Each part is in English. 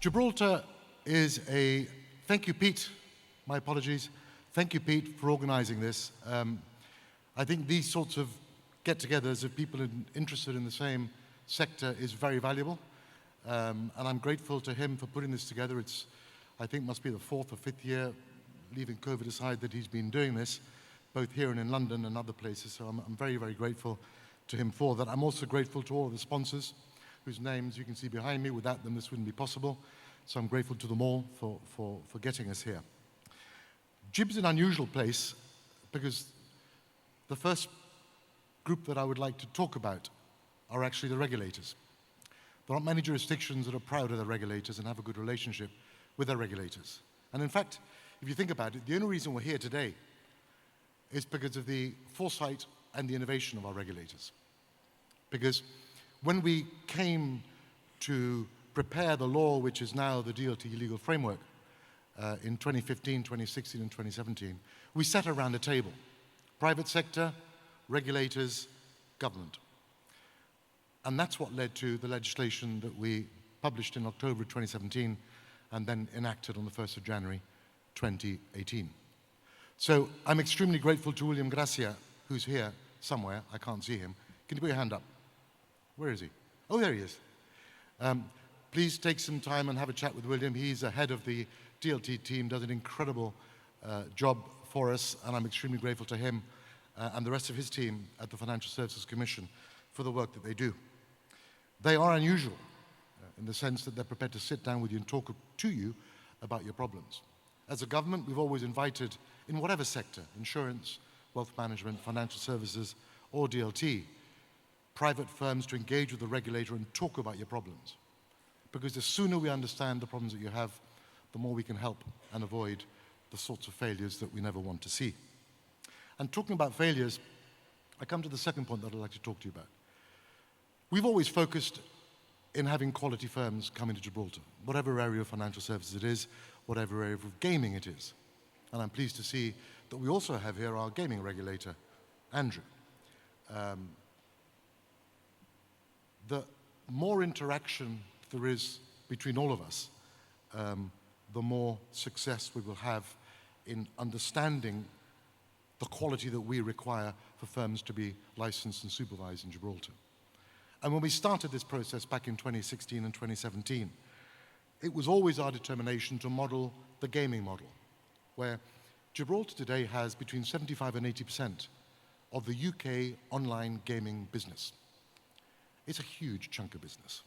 Gibraltar is a, thank you, Pete, my apologies. Thank you, Pete, for organizing this. I think these sorts of get-togethers of people interested in the same sector is very valuable. And I'm grateful to him for putting this together. It's, I think, must be the 4th or 5th year, leaving COVID aside, that he's been doing this, both here and in London and other places. So I'm very, very grateful to him for that. I'm also grateful to all of the sponsors, whose names you can see behind me. Without them, this wouldn't be possible. So I'm grateful to them all for getting us here. GIB's an unusual place because the first group that I would like to talk about are actually the regulators. There aren't many jurisdictions that are proud of their regulators and have a good relationship with their regulators. And in fact, if you think about it, the only reason we're here today is because of the foresight and the innovation of our regulators. Because when we came to prepare the law, which is now the DLT legal framework, in 2015, 2016, and 2017, we sat around a table. Private sector, regulators, government. And that's what led to the legislation that we published in October 2017 and then enacted on the 1st of January 2018. So I'm extremely grateful to William Gracia, who's here somewhere. I can't see him. Can you put your hand up? Where is he? Oh, there he is. Please take some time and have a chat with William. He's the head of the DLT team, does an incredible job for us, and I'm extremely grateful to him and the rest of his team at the Financial Services Commission for the work that they do. They are unusual in the sense that they're prepared to sit down with you and talk to you about your problems. As a government, we've always invited, in whatever sector, insurance, wealth management, financial services, or DLT, private firms to engage with the regulator and talk about your problems. Because the sooner we understand the problems that you have, the more we can help and avoid the sorts of failures that we never want to see. And talking about failures, I come to the second point that I'd like to talk to you about. We've always focused in having quality firms come into Gibraltar, whatever area of financial services it is, whatever area of gaming it is. And I'm pleased to see that we also have here our gaming regulator, Andrew. The more interaction there is between all of us, the more success we will have in understanding the quality that we require for firms to be licensed and supervised in Gibraltar. And when we started this process back in 2016 and 2017, it was always our determination to model the gaming model, where Gibraltar today has between 75 and 80% of the UK online gaming business. It's a huge chunk of business.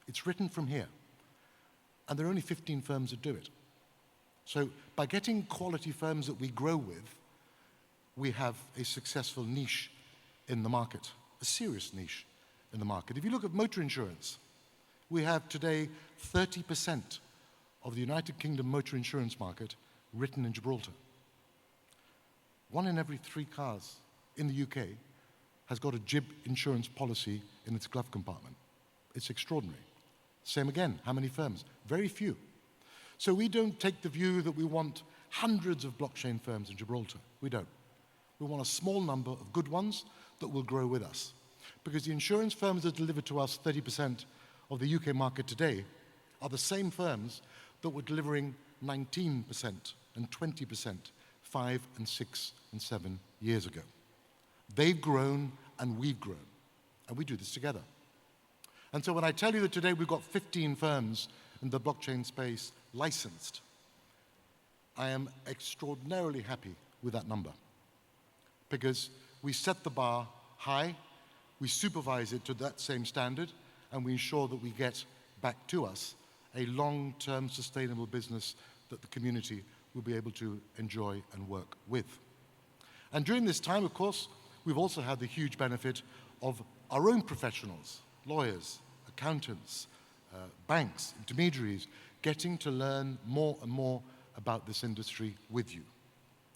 It's written from here. And there are only 15 firms that do it. So by getting quality firms that we grow with, we have a successful niche in the market, a serious niche in the market. If you look at motor insurance, we have today 30% of the United Kingdom motor insurance market written in Gibraltar. 1 in every 3 cars in the UK has got a GIB insurance policy in its glove compartment. It's extraordinary. Same again, how many firms? Very few. So we don't take the view that we want hundreds of blockchain firms in Gibraltar. We don't. We want a small number of good ones that will grow with us. Because the insurance firms that deliver to us 30% of the UK market today are the same firms that were delivering 19% and 20% 5 and 6 and 7 years ago. They've grown and we've grown, and we do this together. And so when I tell you that today we've got 15 firms in the blockchain space licensed, I am extraordinarily happy with that number because we set the bar high, we supervise it to that same standard, and we ensure that we get back to us a long-term sustainable business that the community will be able to enjoy and work with. And during this time, of course, we've also had the huge benefit of our own professionals, lawyers, accountants, banks, intermediaries, getting to learn more and more about this industry with you.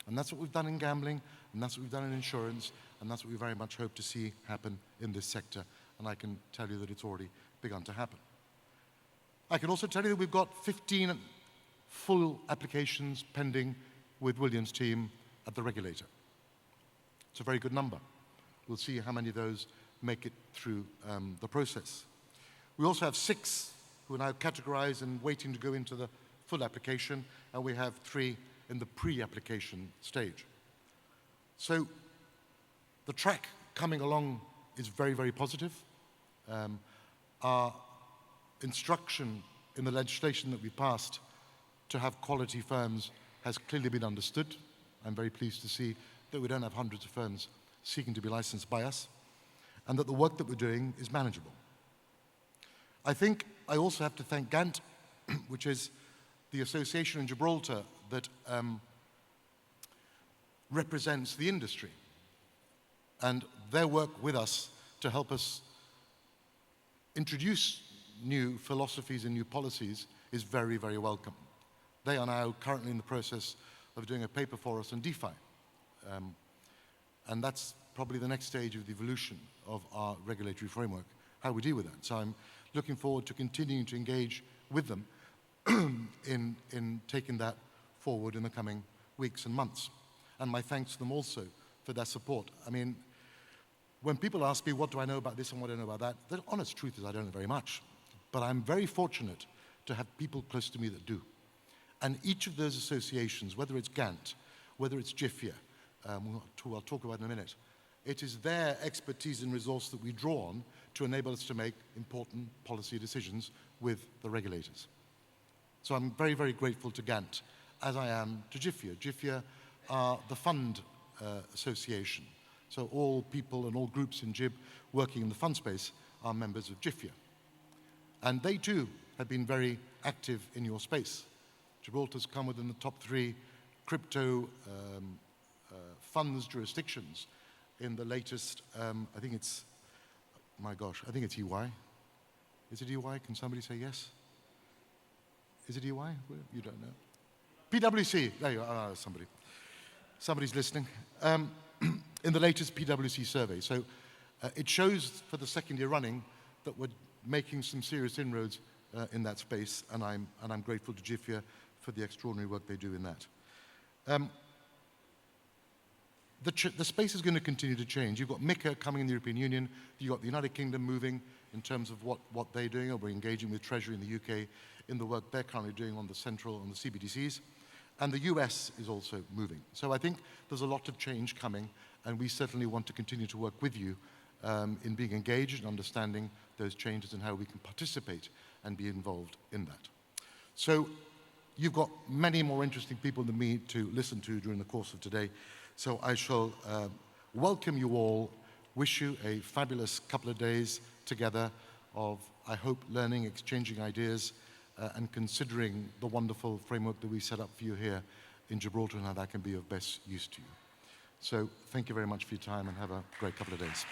And that's what we've done in gambling, and that's what we've done in insurance, and that's what we very much hope to see happen in this sector. And I can tell you that it's already begun to happen. I can also tell you that we've got 15 full applications pending with William's team at the regulator. It's a very good number. We'll see how many of those make it through the process. We also have 6 who are now categorized and waiting to go into the full application, and we have 3 in the pre-application stage. So the track coming along is very, very positive. Our instruction in the legislation that we passed to have quality firms has clearly been understood. I'm very pleased to see that we don't have hundreds of firms seeking to be licensed by us, and that the work that we're doing is manageable. I think I also have to thank GANT, which is the association in Gibraltar that represents the industry, and their work with us to help us introduce new philosophies and new policies is very, very welcome. They are now currently in the process of doing a paper for us on DeFi. And that's probably the next stage of the evolution of our regulatory framework, how we deal with that. So I'm looking forward to continuing to engage with them in taking that forward in the coming weeks and months. And my thanks to them also for their support. I mean, when people ask me, what do I know about this and what do I know about that, the honest truth is I don't know very much. But I'm very fortunate to have people close to me that do. And each of those associations, whether it's GANT, whether it's GIFIA, I'll talk about in a minute, it is their expertise and resource that we draw on to enable us to make important policy decisions with the regulators. So I'm very, very grateful to GANT, as I am to GIFIA. GIFIA are the fund association. So all people and all groups in GIB working in the fund space are members of GIFIA. And they too have been very active in your space. Gibraltar's come within the top 3 crypto funds jurisdictions in the latest, I think it's, my gosh, I think it's EY. Is it EY? Can somebody say yes? Is it EY? You don't know. PwC, there you are, somebody's listening. In the latest PwC survey. So it shows for the 2nd year running that we're making some serious inroads in that space, and I'm grateful to GIFIA for the extraordinary work they do in that. The space is going to continue to change. You've got MiCA coming in the European Union. You've got the United Kingdom moving in terms of what they're doing. We're engaging with Treasury in the UK in the work they're currently doing on the central, on the CBDCs. And the US is also moving. So I think there's a lot of change coming, and we certainly want to continue to work with you in being engaged and understanding those changes and how we can participate and be involved in that. So you've got many more interesting people than me to listen to during the course of today. So I shall welcome you all, wish you a fabulous couple of days together of, I hope, learning, exchanging ideas, and considering the wonderful framework that we set up for you here in Gibraltar and how that can be of best use to you. So thank you very much for your time and have a great couple of days.